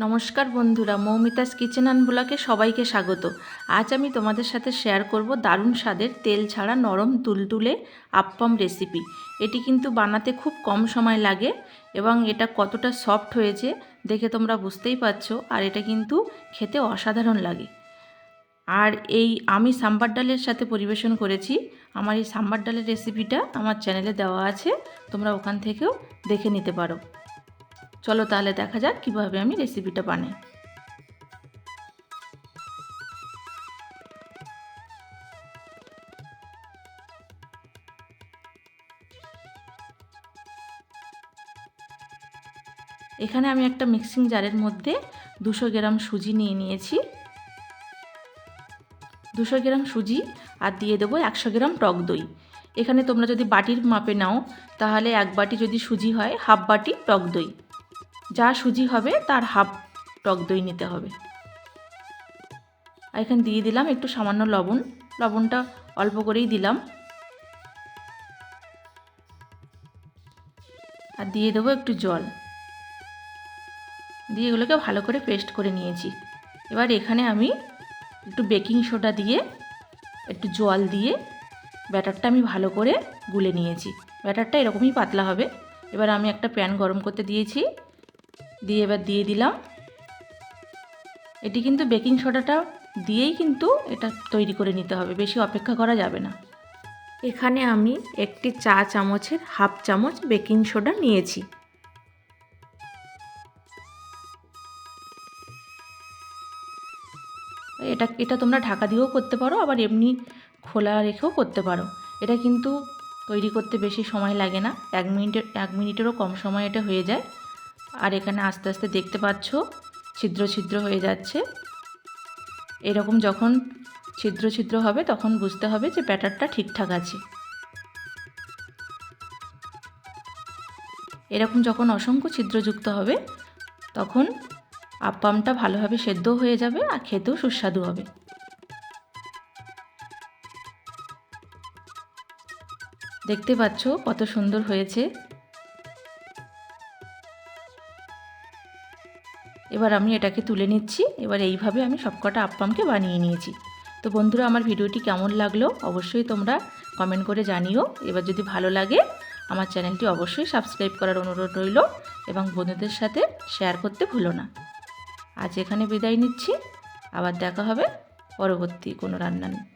নমস্কার বন্ধুরা, Moumita's kitchen and ব্লগে সবাইকে স্বাগত। আজ আমি তোমাদের সাথে শেয়ার করব দারুণ স্বাদের তেল ছাড়া নরম তুলতুলে আপ্পাম রেসিপি। এটি কিন্তু বানাতে খুব কম সময় লাগে এবং এটা কতটা সফট হয়েছে দেখে তোমরা বুঝতেই পারছো। আর এটা কিন্তু খেতে অসাধারণ লাগে। আর আমি সাম্বার ডালের সাথে পরিবেশন করেছি। আমার এই সাম্বার ডালের রেসিপিটা আমার চ্যানেলে দেওয়া আছে, তোমরা ওখান থেকেও দেখে নিতে পারো। চলো তাহলে দেখা যাক কীভাবে আমি রেসিপিটা বানাই। এখানে আমি একটা মিক্সিং জারের মধ্যে 200 গ্রাম সুজি নিয়ে নিয়েছি। 200 গ্রাম সুজি আর দিয়ে দেবো 100 গ্রাম টক দই। এখানে তোমরা যদি বাটির মাপে নাও তাহলে 1 বাটি যদি সুজি হয় হাফ বাটি টক দই, যা সুজি হবে তার হাফ টক দই নিতে হবে। আর এখানে দিয়ে দিলাম একটু সামান্য লবণ, লবণটা অল্প করেই দিলাম। আর দিয়ে দেবো একটু জল, দিয়ে এগুলোকে ভালো করে পেস্ট করে নিয়েছি। এবার এখানে আমি একটু বেকিং সোডা দিয়ে একটু জল দিয়ে ব্যাটারটা আমি ভালো করে গুলে নিয়েছি। ব্যাটারটা এরকমই পাতলা হবে। এবার আমি একটা প্যান গরম করতে দিয়েছি, দিয়ে এবার দিয়ে দিলাম। এটি কিন্তু বেকিং সোডাটা দিয়েই কিন্তু এটা তৈরি করে নিতে হবে, বেশি অপেক্ষা করা যাবে না। এখানে আমি একটি চা চামচের হাফ চামচ বেকিং সোডা নিয়েছি। এটা তোমরা ঢাকা দিয়েও করতে পারো, আবার এমনি খোলা রেখেও করতে পারো। এটা কিন্তু তৈরি করতে বেশি সময় লাগে না, 1 মিনিটেরও কম সময় এটা হয়ে যায়। আর এখানে আস্তে আস্তে দেখতে পাচ্ছ ছিদ্র ছিদ্র হয়ে যাচ্ছে। এরকম যখন ছিদ্র ছিদ্র হবে তখন বুঝতে হবে যে ব্যাটারটা ঠিকঠাক আছে। এরকম যখন অসংখ্য ছিদ্রযুক্ত হবে তখন আপ্পামটা ভালোভাবে সেদ্ধ হয়ে যাবে আর খেতেও সুস্বাদু হবে। দেখতে পাচ্ছ কত সুন্দর হয়েছে। এবার আমি এটাকে তুলে নিচ্ছি। এবার এইভাবে আমি সবকটা আপ্পামকে বানিয়ে নিয়েছি। তো বন্ধুরা, আমার ভিডিওটি কেমন লাগলো অবশ্যই তোমরা কমেন্ট করে জানিও। এবার যদি ভালো লাগে আমার চ্যানেলটি অবশ্যই সাবস্ক্রাইব করার অনুরোধ রইল এবং বন্ধুদের সাথে শেয়ার করতে ভুলো না। আজ এখানে বিদায় নিচ্ছি, আবার দেখা হবে পরবর্তী কোনো রান্না নিয়ে।